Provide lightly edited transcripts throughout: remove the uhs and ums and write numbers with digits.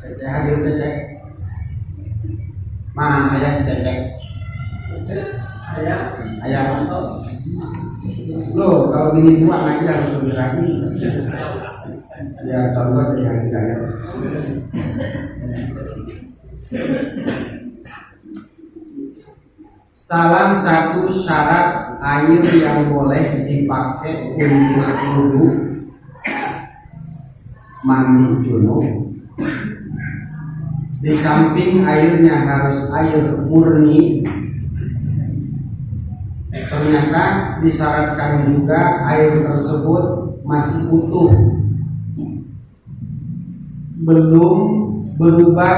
Cecek hadir cecek. Mana ayah si cecek? Ayah. Loh, kalau bini buang aja harus lebih lagi. Ya contoh dari yang hidayah. Salah satu syarat air yang boleh dipakai untuk wudu mandi junub, di samping airnya harus air murni, ternyata disyaratkan juga air tersebut masih utuh, belum berubah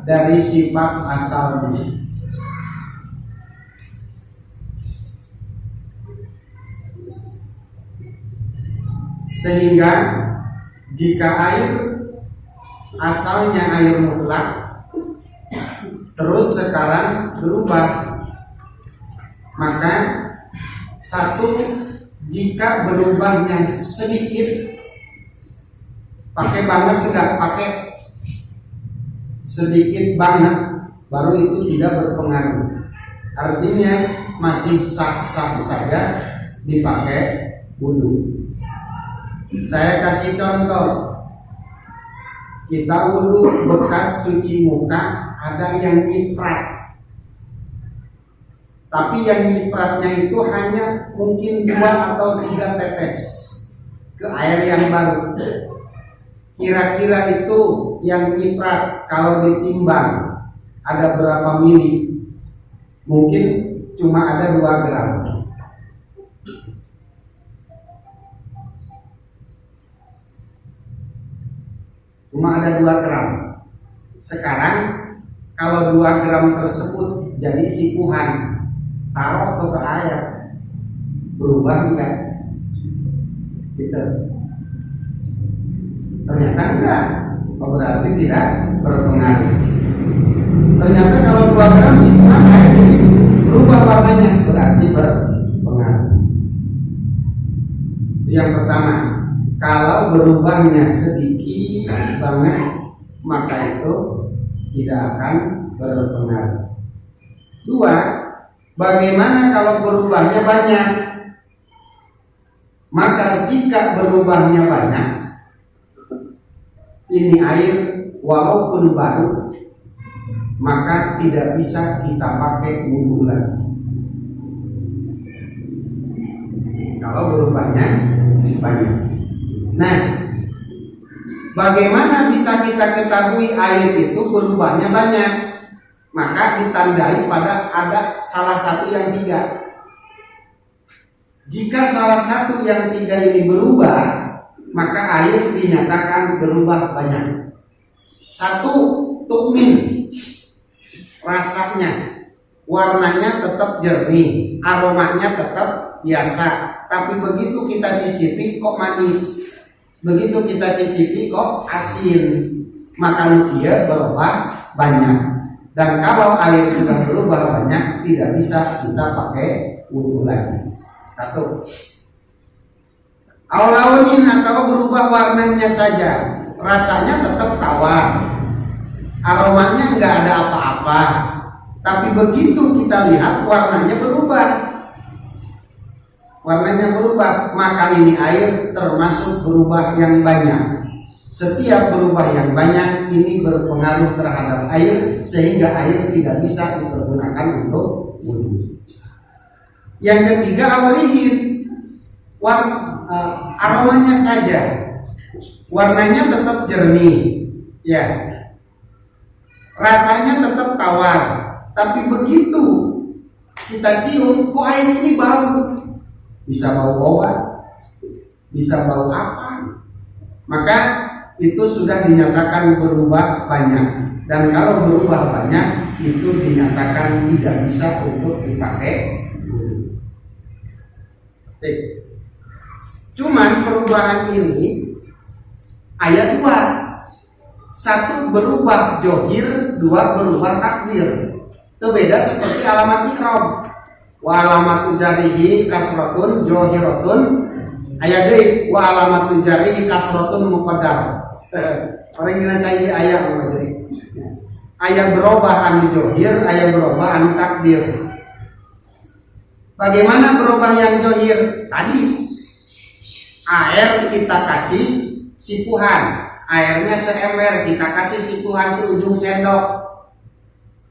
dari sifat asalnya. Sehingga jika air asalnya air mutlak terus sekarang berubah, maka satu, jika berubahnya sedikit, pakai banget enggak, pakai sedikit banget, baru itu tidak berpengaruh, artinya masih sah-sah saja dipakai wudu. Saya kasih contoh, kita wudu bekas cuci muka, ada yang ifrat, tapi yang ifratnya itu hanya mungkin 2 atau 3 tetes ke air yang baru. Kira-kira itu yang ifrat kalau ditimbang ada berapa mili? Mungkin cuma ada 2 gram. Cuma ada 2 gram. Sekarang kalau 2 gram tersebut jadi sipuhan, taruh ke air, berubah enggak? Gitu. Ternyata enggak, berarti tidak berpengaruh. Ternyata kalau 2 gram sipuhan air jadi berubah warnanya, berarti berpengaruh. Yang pertama, kalau berubahnya sedikit banget, maka itu tidak akan berpengaruh. 2, bagaimana kalau berubahnya banyak? Maka jika berubahnya banyak, ini air walaupun baru, maka tidak bisa kita pakai wudu lagi. Kalau berubahnya banyak. Nah, bagaimana bisa kita ketahui air itu berubahnya banyak? Maka ditandai pada ada salah satu yang 3. Jika salah satu yang 3 ini berubah, maka air dinyatakan berubah banyak. 1, tukmin, rasanya, warnanya tetap jernih, aromanya tetap biasa, tapi begitu kita cicipi kok manis. Begitu kita cicipi kok asin, maka dia berubah banyak. Dan kalau air sudah berubah banyak, tidak bisa kita pakai wudu lagi. 1. Aulaunin atau berubah warnanya saja, rasanya tetap tawar, aromanya enggak ada apa-apa, tapi begitu kita lihat warnanya berubah. Warnanya berubah, maka ini air termasuk berubah yang banyak. Setiap berubah yang banyak ini berpengaruh terhadap air, sehingga air tidak bisa dipergunakan untuk wudu. Yang ketiga, awrihin, aromanya saja, warnanya tetap jernih, ya, rasanya tetap tawar, tapi begitu kita cium, kok air ini bau? Bisa bau obat, bisa bau apa, maka itu sudah dinyatakan berubah banyak. Dan kalau berubah banyak, itu dinyatakan tidak bisa untuk dipakai. Cuman perubahan ini ayat 2, 1 berubah johir, 2 berubah takdir. Itu beda seperti alamat ikram. Wa alamatu jarihi kasratun johiratun, ayat 2 wa alamatu jarihi kasratun muqaddar. Orang kira cai di ayat jadi. Ayat berubah anu johir, ayat berubah anu takdir. Bagaimana berubah yang johir? Tadi air kita kasih sipuhan, airnya seember, kita kasih sipuhan seujung sendok.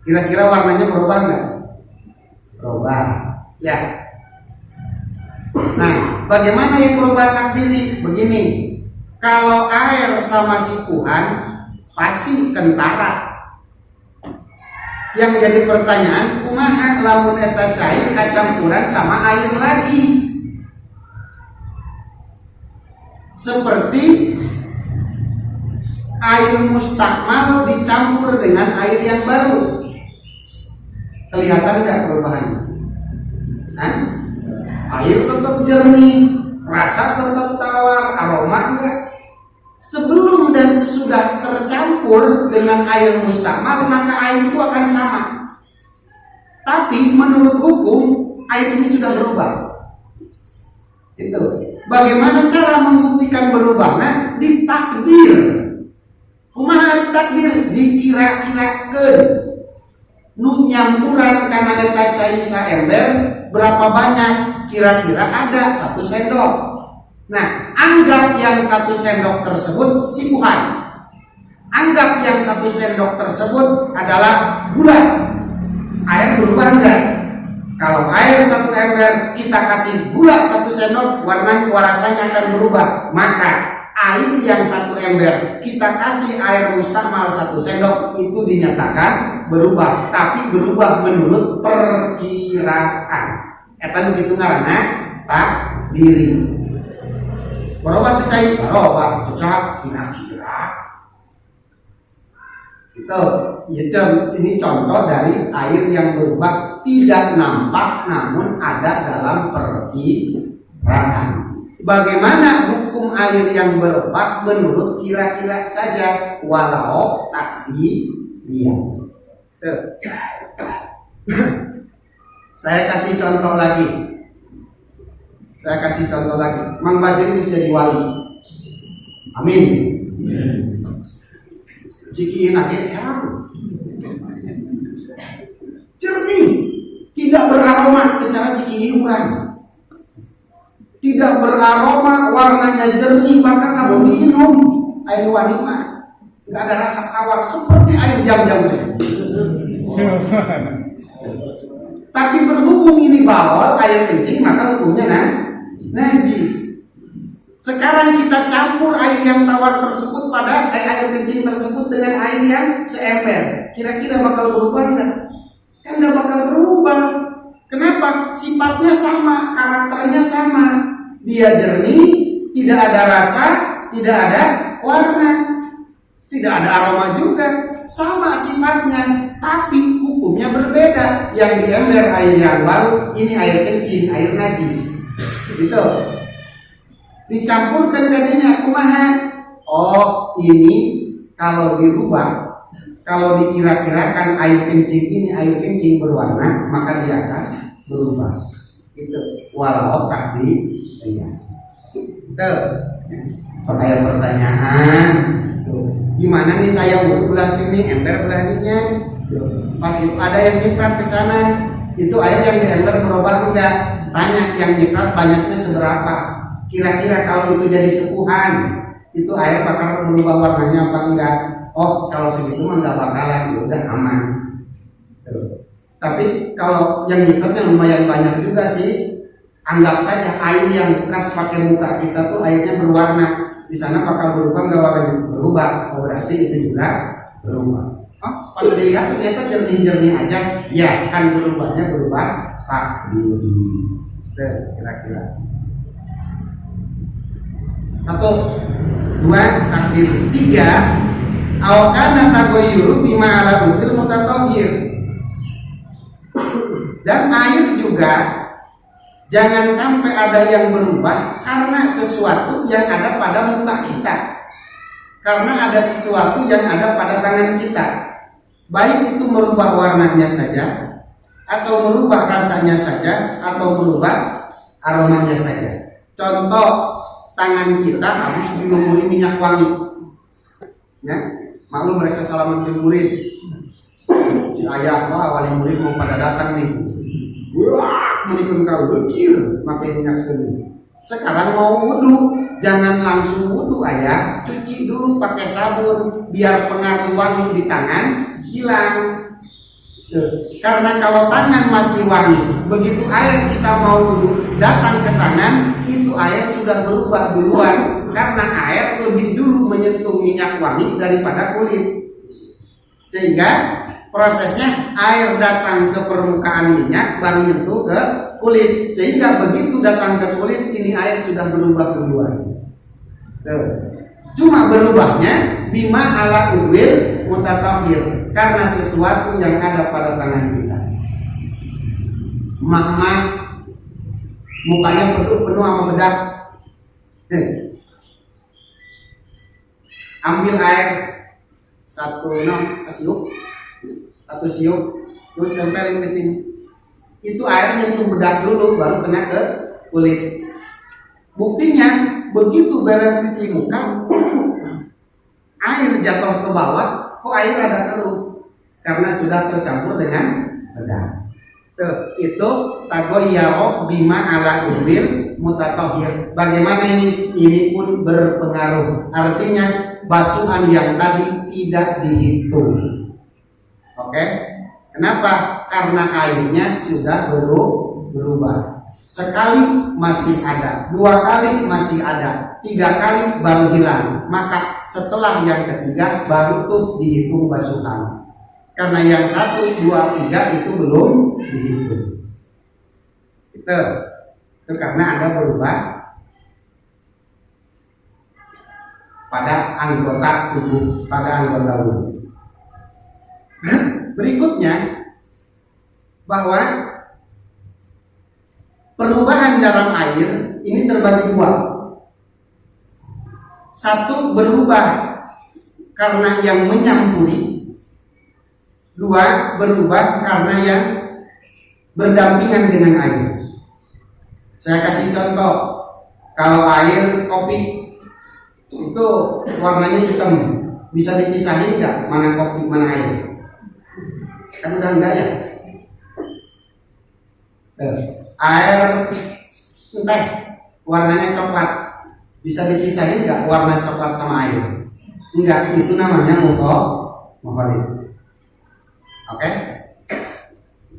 Kira-kira warnanya berubah nggak? Berubah, ya. Nah, bagaimana yang berubah takdiri? Begini, kalau air sama sipuhan pasti kentara. Yang jadi pertanyaan, kumaha lamun eta cair kacampuran sama air lagi? Seperti air mustakmal dicampur dengan air yang baru. Kelihatan nggak perubahannya? Hah? Air tetap jernih, rasa tetap tawar, aroma enggak. Sebelum dan sesudah tercampur dengan air mustakmal, maka air itu akan sama. Tapi menurut hukum, air ini sudah berubah. Itu. Bagaimana cara membuktikan berubahnya? Ditakdir. Kumaha ditakdir? Dikira-kirakeun. Nu nyampuran karena eta cai saember berapa banyak? Kira-kira ada 1 sendok. Nah, anggap yang 1 sendok tersebut sipuhan. Anggap yang 1 sendok tersebut adalah gula. Air berubah enggak? Kalau air 1 ember kita kasih gula 1 sendok, warnanya rasanya akan berubah. Maka air yang 1 ember kita kasih air mustakmal 1 sendok itu dinyatakan berubah, tapi berubah menurut perkiraan. Eta begitu ngaranna takdiri. Berubah cai, berubah cocok kira-kira. Itu ini contoh dari air yang berubah tidak nampak namun ada dalam perkiraan. Bagaimana hukum air yang berubah menurut kira-kira saja walau takdiriyah. Saya kasih contoh lagi. Mang Bajeng ini jadi wali. Amin. Ciki nage heran. Jernih, tidak beraroma secara ciki urang. Tidak beraroma, warnanya jernih, bahkan namun diminum air wanita nggak ada rasa tawar seperti air jam-jam saja. Tapi berhubung ini bawal air kencing, maka hukumnya najis. Sekarang kita campur air yang tawar tersebut pada air kencing tersebut dengan air yang seember. Kira-kira bakal berubah nggak? Kan nggak bakal berubah. Kenapa? Sifatnya sama, karakternya sama. Dia jernih, tidak ada rasa, tidak ada warna, tidak ada aroma juga. Sama sifatnya, tapi hukumnya berbeda. Yang di ember air yang baru, ini air kencing, air najis. Gitu. Dicampurkan tadinya kumaha. Oh, ini kalau dirubah, kalau dikira-kirakan air kencing ini air kencing berwarna, maka dia akan berubah. Itu walau takdir. Itu. Saya pertanyaan. Gimana nih saya belah sini, ember belahnya. Pas itu ada yang nyiprat ke sana, itu air yang di ember berubah enggak? Tanya yang nyiprat banyaknya seberapa? Kira-kira kalau itu jadi sepuhan, itu air bakal berubah warnanya apa enggak? Oh, kalau segitu mah enggak bakalan, ya udah aman. Tapi kalau yang nyipratnya lumayan banyak juga sih. Anggap saja air yang bekas pakai muka kita tuh airnya berwarna. Di sana bakal berubah nggak warnanya? Berubah. Oh, berarti itu juga berubah. Oh, pas dilihat ternyata jernih-jernih aja. Ya, kan berubahnya berubah takdiri. Kira-kira. 1, 2 takdir. 3 awakana tagoyuru bima ala budil mutatohir. Dan air juga jangan sampai ada yang berubah karena sesuatu yang ada pada muka kita. Karena ada sesuatu yang ada pada tangan kita. Baik itu merubah warnanya saja, atau merubah rasanya saja, atau merubah aromanya saja. Contoh, tangan kita harus dilumuri minyak wangi. Ya, maklum mereka salaman ke murid. Si ayah wali murid mau pada datang nih. Wah, menikun kau lucir, pakai minyak seni. Sekarang mau wudhu, jangan langsung wudhu ayah, cuci dulu pakai sabun biar pengaruh wangi di tangan hilang. Karena kalau tangan masih wangi, begitu air kita mau wudhu datang ke tangan, itu air sudah berubah duluan. Karena air lebih dulu menyentuh minyak wangi daripada kulit, sehingga prosesnya air datang ke permukaan minyak baru menyentuh ke kulit, sehingga begitu datang ke kulit ini air sudah berubah duluan. Cuma berubahnya bima ala udwil mutatahhir, karena sesuatu yang ada pada tangan kita. Mama mukanya penuh sama bedak, ambil air satu siuk, terus tempelin ke sini. Itu air nyentuh bedak dulu, baru kena ke kulit. Buktinya begitu beres cuci muka, air jatuh ke bawah, kok air ada keruh? Karena sudah tercampur dengan bedak. Itu tagoyyaro bima ala udwil mutatahhir. Bagaimana ini? Ini pun berpengaruh. Artinya basuhan yang tadi tidak dihitung. Oke? Kenapa? Karena airnya sudah berubah. Sekali masih ada, 2 kali masih ada, 3 kali baru hilang. Maka setelah yang ketiga baru tuh dihitung basuhan. Karena yang 1, 2, 3 itu belum dihitung. Itu karena ada berubah pada anggota tubuh, pada anggota tubuh. Berikutnya, bahwa perubahan dalam air ini terbagi 2. 1 berubah karena yang menyampuri, 2 berubah karena yang berdampingan dengan air. Saya kasih contoh, kalau air kopi itu warnanya hitam, bisa dipisahin nggak mana kopi mana air? Kan udah enggak ya. Air teh warnanya coklat, bisa dipisahin nggak warna coklat sama air? Enggak, itu namanya mukhalif. Oke?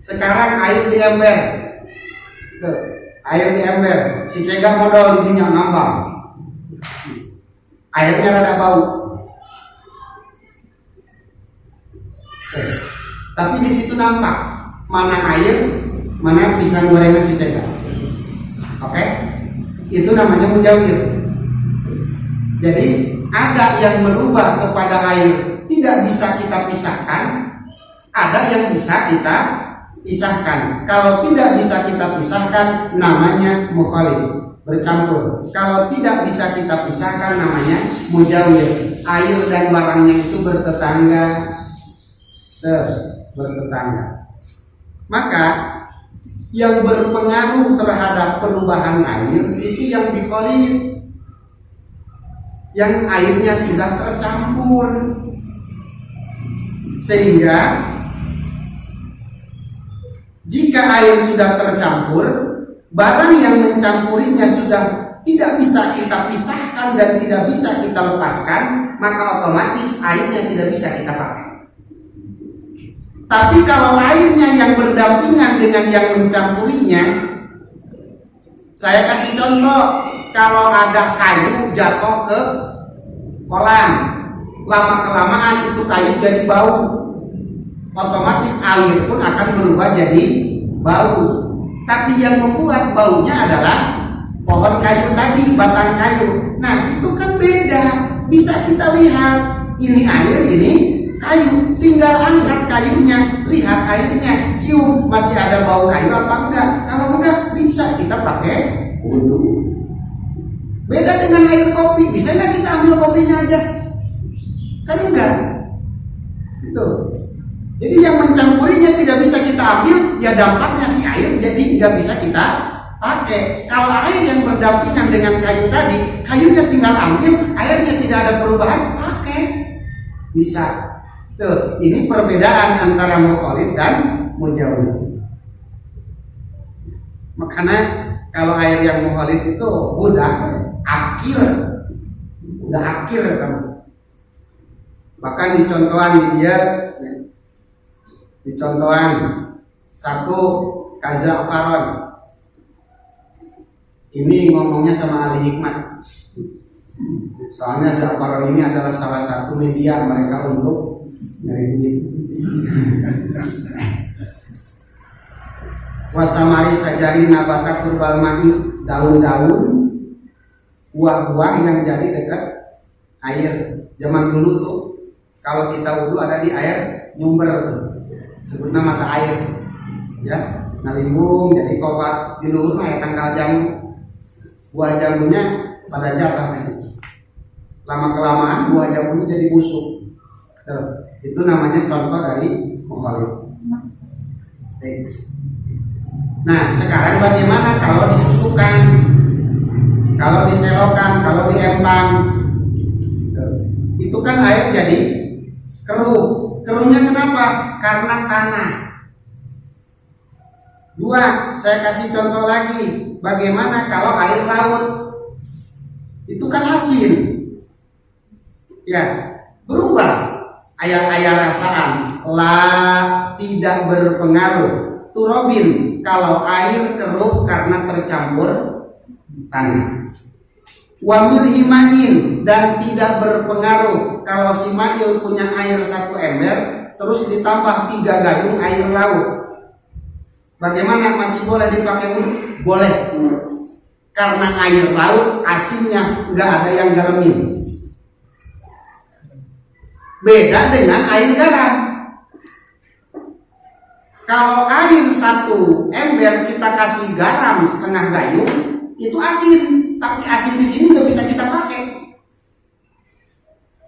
Sekarang air di ember. Air di ember, si cegah modal didinya ngambang. Airnya rada bau. Tapi di situ nampak mana air, mana pisang gorengnya si cegah. Oke? Itu namanya mujawir. Jadi ada yang merubah kepada air tidak bisa kita pisahkan, ada yang bisa kita pisahkan. Kalau tidak bisa kita pisahkan namanya mukhalif, bercampur. Kalau tidak bisa kita pisahkan namanya mujawir. Air dan barangnya itu bertetangga. Maka yang berpengaruh terhadap perubahan air itu yang bikholid, yang airnya sudah tercampur, sehingga jika air sudah tercampur, barang yang mencampurinya sudah tidak bisa kita pisahkan dan tidak bisa kita lepaskan, maka otomatis airnya tidak bisa kita pakai. Tapi kalau airnya yang berdampingan dengan yang mencampurinya, saya kasih contoh, kalau ada kayu jatuh ke kolam, lama-kelamaan itu kayu jadi bau, otomatis air pun akan berubah jadi bau. Tapi yang membuat baunya adalah pohon kayu tadi, batang kayu. Nah itu kan beda, bisa kita lihat ini air, ini kayu. Tinggal angkat kayunya, lihat airnya, cium masih ada bau kayu apa enggak. Kalau enggak bisa kita pakai wudhu. Beda dengan air kopi, bisa nggak kita ambil kopinya aja? Kan enggak. Itu. Jadi yang mencampurinya tidak bisa kita ambil, ya dampaknya si air jadi nggak bisa kita pakai. Kalau air yang berdampingan dengan kayu tadi, kayunya tinggal ambil, airnya tidak ada perubahan, pakai. bisa. Tuh, ini perbedaan antara mukhalid dan mujawir. Makanya kalau air yang mukhalid itu udah akhir kamu. Bahkan di contohan satu kazafaron. Ini ngomongnya sama ahli hikmat. Soalnya zafaron ini adalah salah satu media mereka untuk nyari duit. Wasamari sajari nabata turbal ma'i, daun-daun buah-buah yang jadi dekat air. Zaman dulu tuh kalau kita wudu ada di air nyumber tuh, sebutnya mata air, ya, ngalimbung jadi kobat di luhur air tangkal jamu, buah jamunya pada jatah ke situ. Lama kelamaan buah jamunya jadi busuk. Tuh, itu namanya contoh dari mukhalid. Nah, sekarang bagaimana kalau disusukan, kalau diselokan, kalau diempang? Itu kan air jadi keruh. Keruhnya kenapa? Karena tanah. Dua, saya kasih contoh lagi. Bagaimana kalau air laut? Itu kan asin. Ya, berubah. Ayar-ayar rasaan tidak berpengaruh. Turobin kalau air keruh karena tercampur tanah. Wamil himain dan tidak berpengaruh kalau si Mail punya air 1 ember terus ditambah 3 gayung air laut. Bagaimana, masih boleh dipakai wudhu? Boleh. Karena air laut asinnya nggak ada yang garamin. Beda dengan air garam. Kalau air 1 ember kita kasih garam setengah gayung, itu asin. Tapi asin di sini nggak bisa kita pakai.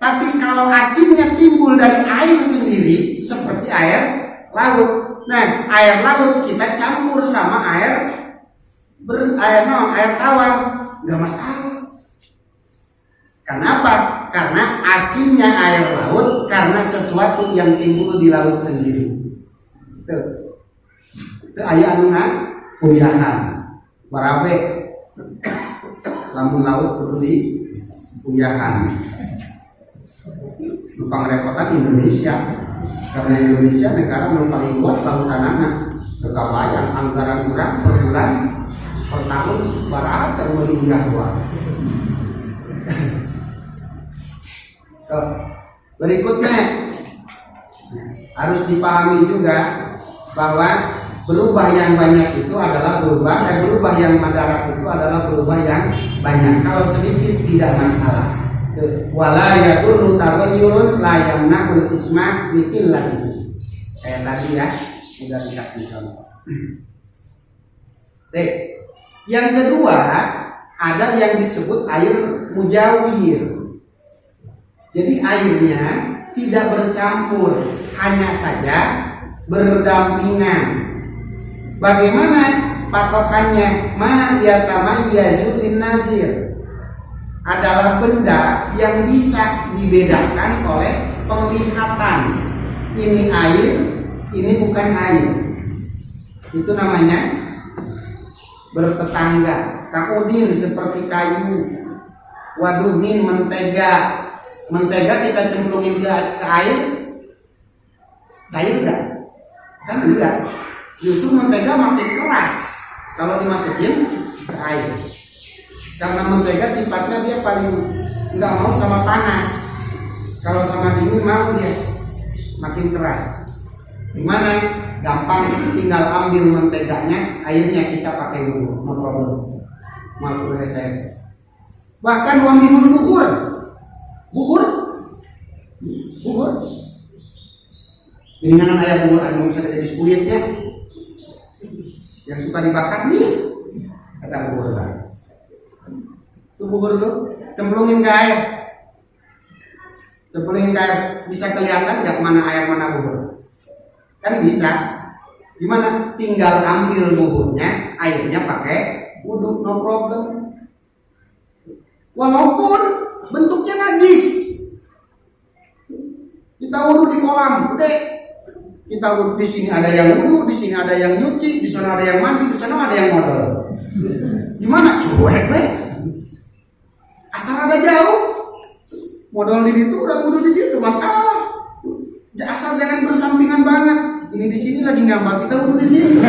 Tapi kalau asinnya timbul dari air sendiri, seperti air laut. Nah, air laut kita campur sama air tawar, nggak masalah. Kenapa? Karena asinnya air laut karena sesuatu yang timbul di laut sendiri. Itu ayat nungan uyahan barabe lamun laut perlu di uyahan. Numpang repotan Indonesia karena Indonesia negara yang paling luas lautanana. Kebayang anggaran kurang per bulan per tahun berapa melihat luar. Berikutnya harus dipahami juga bahwa berubah yang banyak itu adalah berubah yang madarat itu adalah berubah yang banyak. Kalau sedikit tidak masalah. Wala yadurru taghayyurun la yamna'ul isma liqillati. Kayak tadi ya, sudah dikasih contoh. Yang kedua, ada yang disebut air mujawir. Jadi airnya tidak bercampur, hanya saja berdampingan. Bagaimana patokannya? Ma yatamayyazu linnazir adalah benda yang bisa dibedakan oleh penglihatan. Ini air, ini bukan air. Itu namanya bertetangga. Kaudin seperti kayu. Waduhin mentega. Mentega kita cemplungin ke air, cair enggak? Kan enggak. Justru mentega makin keras kalau dimasukin ke air. Karena mentega sifatnya dia paling enggak mau sama panas. Kalau sama dingin mau dia makin keras. Gimana? Gampang, tinggal ambil menteganya, airnya kita pakai dulu, no problem. Malu saya. Bahkan waminul buhur. Ini kan ayam buhur, anu bisa jadi kulitnya. Yang suka dibakar nih, kata buhur kan. Itu buhur tuh, cemplungin ke air. Bisa kelihatan nggak mana air mana buhur? Kan bisa. Gimana? Tinggal ambil buhurnya, airnya pakai wudhu, no problem. Walaupun bentuknya najis, wudhu di kolam, udah. Kita di sini ada yang wudhu, di sini ada yang nyuci, di sana ada yang mandi, di sana ada yang modal. Gimana? Cuek deh. Asal ada jauh, modal di situ, udah wudhu di situ, masalah. Asal jangan bersampingan banget. Ini di sini lagi ngambang, kita wudhu di sini.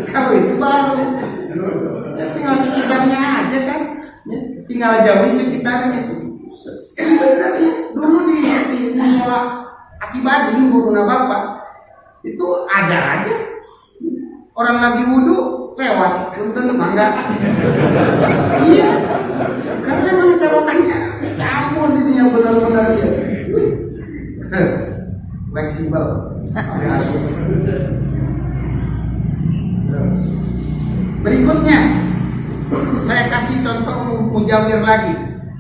Kalau itu baru, ya tinggal sekitarnya aja kan, ya, tinggal jauhi sekitarnya. Benar ya, dulu di musola Akibadi guruna bapak itu ada aja orang lagi wudhu lewat, punten mangga. Iya, karena memang selokannya campur di yang benar-benar ya. Fleksibel, pakai asuh. Berikutnya, saya kasih contoh mujawir lagi.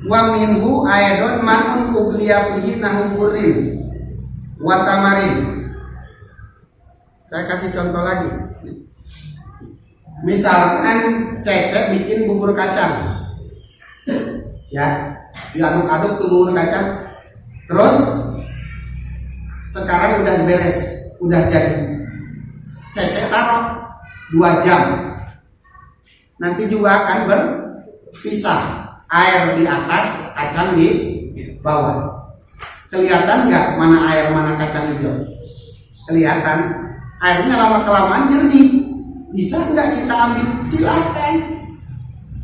Wa minhu aidon ma'un ugliya fihi nahuburin wa tamarin. Saya kasih contoh lagi. Misalkan Cece bikin bubur kacang, ya, diaduk-aduk tuh bubur kacang. Terus sekarang udah beres, udah jadi. Cece taruh 2 jam. Nanti juga akan berpisah. Air di atas, kacang di bawah. Kelihatan nggak mana air mana kacang hijau? Kelihatan. Airnya lama-kelamaan jernih. Bisa nggak kita ambil? Silakan.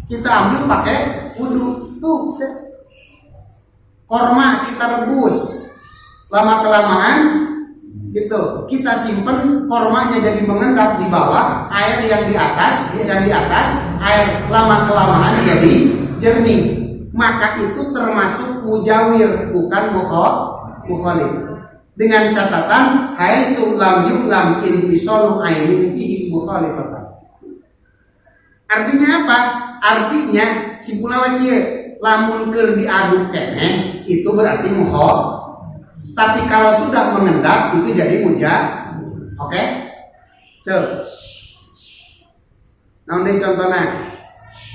Kita ambil pakai wudhu. Tuh, korma kita rebus. Lama-kelamaan gitu. Kita simpen kormanya jadi mengendap di bawah, air yang di atas, air lama-kelamaan jadi jernih, maka itu termasuk mujawir, bukan mukhalif. Dengan catatan haitsu lam yu'lam infisalu ainin bihi mukhalifatan. Artinya apa? Artinya simpulna kieu, lamun keur diaduk keneh itu berarti mukhalif. Tapi kalau sudah mengendap itu jadi Oke? Tuh. Nah, ini contohnya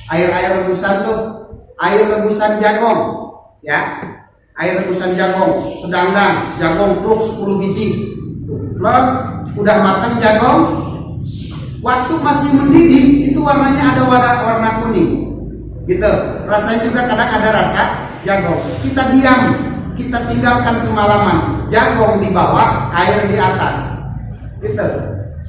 air rebusan tuh, air rebusan jagong, ya, air rebusan jagong, sedang jagong pluk 10 biji, pluk, udah matang jagong, waktu masih mendidih itu warnanya ada warna kuning, gitu. Rasanya juga kadang ada rasa jagong. Kita diam, kita tinggalkan semalaman, jagong di bawah, air di atas, gitu.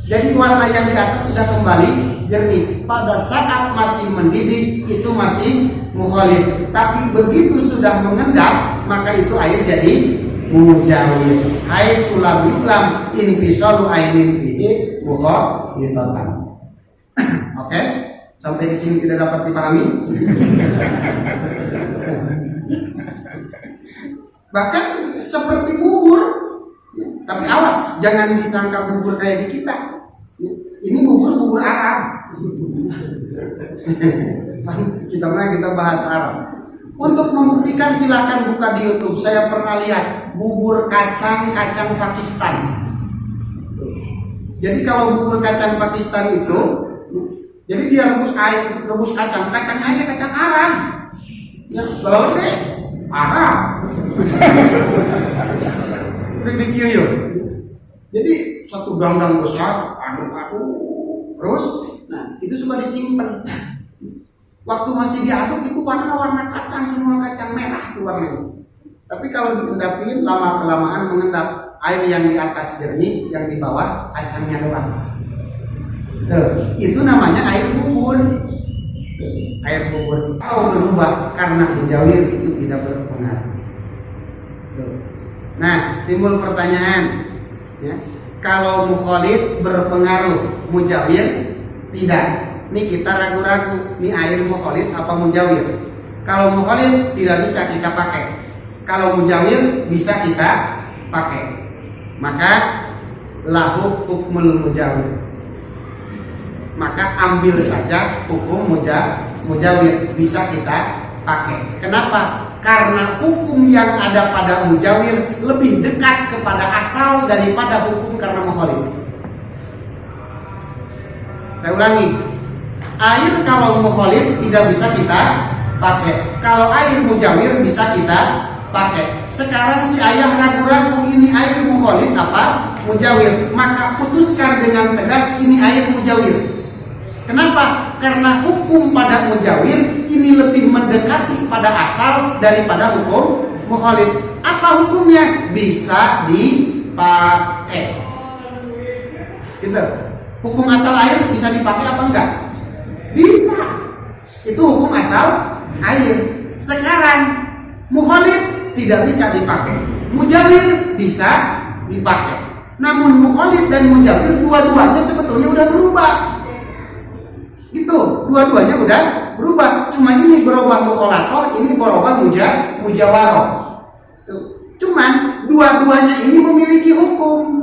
Jadi warna yang di atas sudah kembali jernih. Pada saat masih mendidih itu masih mukhalif. Tapi begitu sudah mengendap maka itu air jadi mujawir. Haitsu lam yu'lam infisalu ainin bihi mukhalifatan. Oke? Sampai di sini tidak dapat dipahami? Bahkan seperti bubur. Tapi awas, jangan disangka bubur kayak di kita. Ini bubur Arab. kita bahas Arab. Untuk membuktikan silakan buka di YouTube. Saya pernah lihat bubur kacang Pakistan. Jadi kalau bubur kacang Pakistan itu, jadi dia rebus kacang aja kacang Arab. Ya, kalau deh Arab. Jadi satu dandang besar, aduk-aduk, terus, nah itu suka disimpan. Waktu masih diaduk itu warna kacang, semua kacang merah itu warnanya. Tapi kalau diendapin lama kelamaan mengendap, air yang di atas jernih, yang di bawah kacangnya doang. Itu namanya air bubur. Air bubur kalau berubah karena mujawir itu tidak berpengaruh. Nah, timbul pertanyaan, ya, kalau mukhalif berpengaruh, mujawir tidak. Ini kita ragu-ragu, ini air mukhalif apa mujawir? Kalau mukhalif tidak bisa kita pakai. Kalau mujawir bisa kita pakai. Maka lahu hukmul mujawir. Maka ambil saja hukum mujawir, bisa kita pakai. Kenapa? Karena hukum yang ada pada mujawir lebih dekat kepada asal daripada hukum karena mukhalif. Saya ulangi, air kalau mukhalif tidak bisa kita pakai. Kalau air mujawir bisa kita pakai. Sekarang si ayah ragu-ragu ini air mukholid apa mujawir, maka putuskan dengan tegas ini air mujawir. Kenapa? Karena hukum pada mujawir ini lebih mendekati pada asal daripada hukum mukholid. Apa hukumnya? Bisa dipakai. Gitu. Hukum asal air bisa dipakai apa enggak? Bisa. Itu hukum asal air. Sekarang mukholid tidak bisa dipakai, mujawir bisa dipakai. Namun mukholid dan mujawir dua-duanya sebetulnya udah berubah. Gitu, dua-duanya udah berubah. Cuma ini berubah mukholato, ini berubah mujawaroh. Cuman dua-duanya ini memiliki hukum.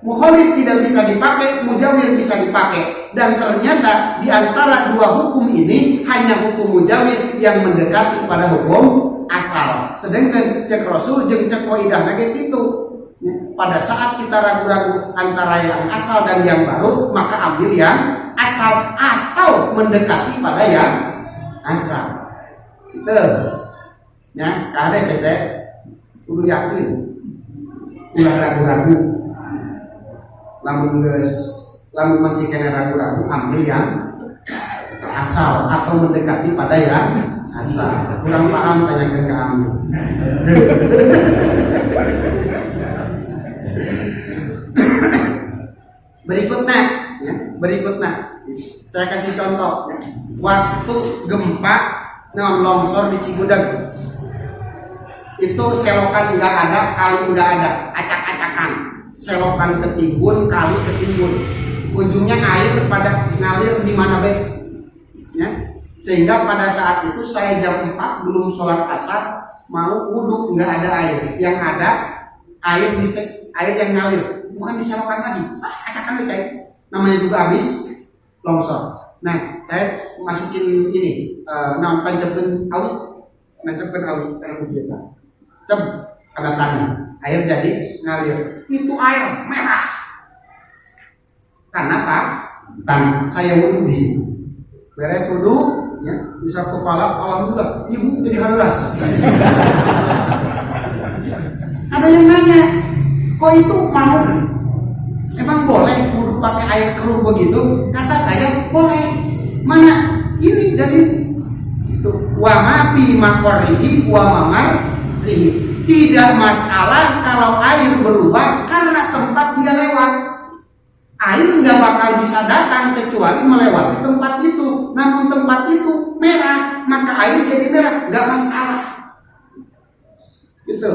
Mukholid tidak bisa dipakai, mujawir bisa dipakai. Dan ternyata di antara dua hukum ini hanya hukum mujawir yang mendekati pada hukum asal. Sedangkan cek Rasul jeung cek Qaidah nage itu. Pada saat kita ragu-ragu antara yang asal dan yang baru, maka ambil yang asal atau mendekati pada yang asal. Gitu. Ya, ada cecek. Kudu yakin. Ulah ragu-ragu. Lamun masih kena ragu-ragu, ambil yang asal atau mendekati pada yang asal. Kurang paham, tanyakan ke Amil. Berikutnya, saya kasih contoh. Ya. Waktu gempa, longsor di Cigudeg, itu selokan nggak ada, kali nggak ada, acak-acakan. Selokan ketimbun, kali ketimbun, ujungnya air pada ngalir di mana be, ya. Sehingga pada saat itu saya jam 4 belum sholat asar, mau wudhu nggak ada air, yang ada air yang ngalir, bukan di selokan lagi, acakan cair, namanya juga habis longsor. Nah, saya masukin ini, tancapkan awi karena kita, ada tanah. Air jadi ngalir. Itu air merah. Karena tanah. Saya wudhu di sini. Beres wudhu, ya, usap kepala, alhamdulillah, ibu jadi haluras. Ada yang nanya, kok itu mau? Emang boleh wudhu pakai air keruh begitu? Kata saya boleh. Mana? Ini dari wa ma fi maqarrihi wa mamarihi. Tidak masalah kalau air berubah karena tempat dia lewat. Air nggak bakal bisa datang kecuali melewati tempat itu. Namun tempat itu merah, maka air jadi merah, nggak masalah. Gitu.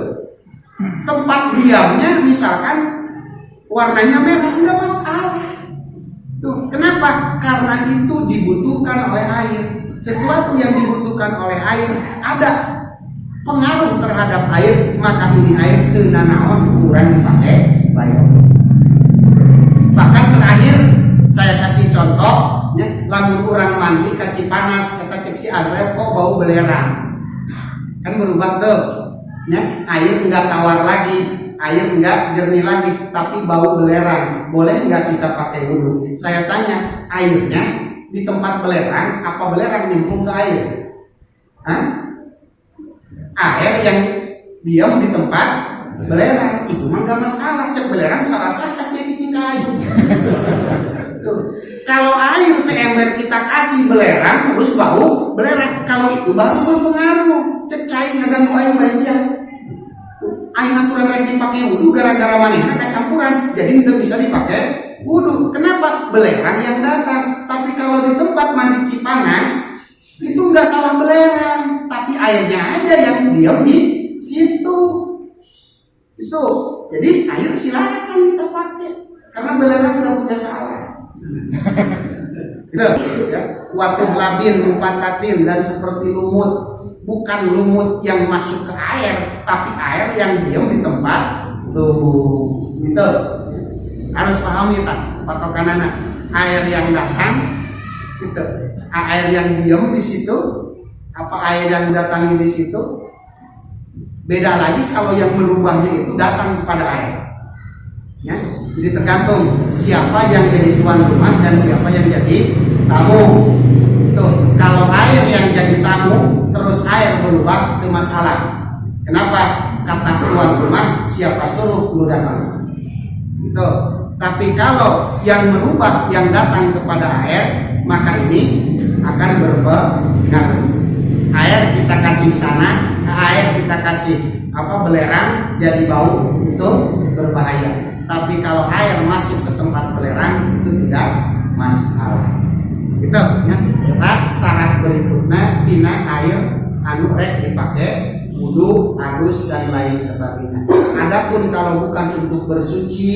Tempat diamnya misalkan warnanya merah, nggak masalah. Tuh, kenapa? Karena itu dibutuhkan oleh air. Sesuatu yang dibutuhkan oleh air ada pengaruh terhadap air, maka ini air teu nanaon kurang dipakai baik. Bahkan terakhir saya kasih contoh, ya, lamun urang mandi ka Cipanas, kata cek si Andre kok bau belerang. Kan berubah tuh, ya, air enggak tawar lagi, air enggak jernih lagi, tapi bau belerang. Boleh enggak kita pakai wudhu? Saya tanya, airnya di tempat belerang, apa belerang nyemplung ke air? Hah? Air yang diam di tempat belerang itu mah nggak masalah, cek belerang salah sakitnya cicing kayu. Kalau air seember kita kasih belerang terus bau belerang, kalau itu baru berpengaruh, cek cair ngaganggu air Malaysia. Air natural yang dipakai wudhu gara-gara manehna kecampuran, jadi tidak bisa dipakai wudhu. Kenapa? Belerang yang datang. Tapi kalau di tempat mandi Cipanas itu nggak salah belerang, tapi airnya aja yang diam di situ. Itu jadi air silakan kita pakai karena belerang nggak punya salah. Gitu, ya. Watuh labin, lumpat tatin, dan seperti lumut, bukan lumut yang masuk ke air, tapi air yang diam di tempat lumut. Gitu, harus paham kita patokanana. Air yang datang gitu. Air yang diam di situ, apa air yang datangi di situ? Beda lagi kalau yang merubahnya itu datang kepada air. Ya, jadi tergantung siapa yang jadi tuan rumah dan siapa yang jadi tamu. Tuh, kalau air yang jadi tamu terus air berubah itu masalah. Kenapa? Kata tuan rumah, siapa suruh lu datang. Gitu. Tapi kalau yang merubah yang datang kepada air, maka ini akan berpengaruh. Air kita kasih tanah, air kita kasih belerang, jadi bau, itu berbahaya. Tapi kalau air masuk ke tempat belerang, itu tidak masalah. Gitu ya. Syarat berikutnya tina air anu rek dipakai wudu, adus dan lain sebagainya. Adapun kalau bukan untuk bersuci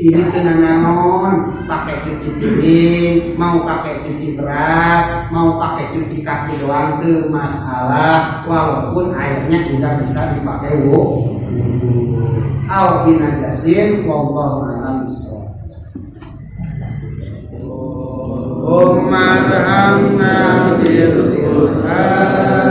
ini kena naon, pakai cuci piring, mau pakai cuci beras, mau pakai cuci kaki doang tuh masalah, walaupun airnya juga bisa dipakai wudu. Au binajasin wallahu a'lam bishawab. Umarhamna bil Qur'an.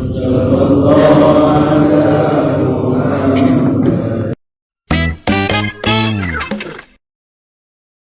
Sallallahu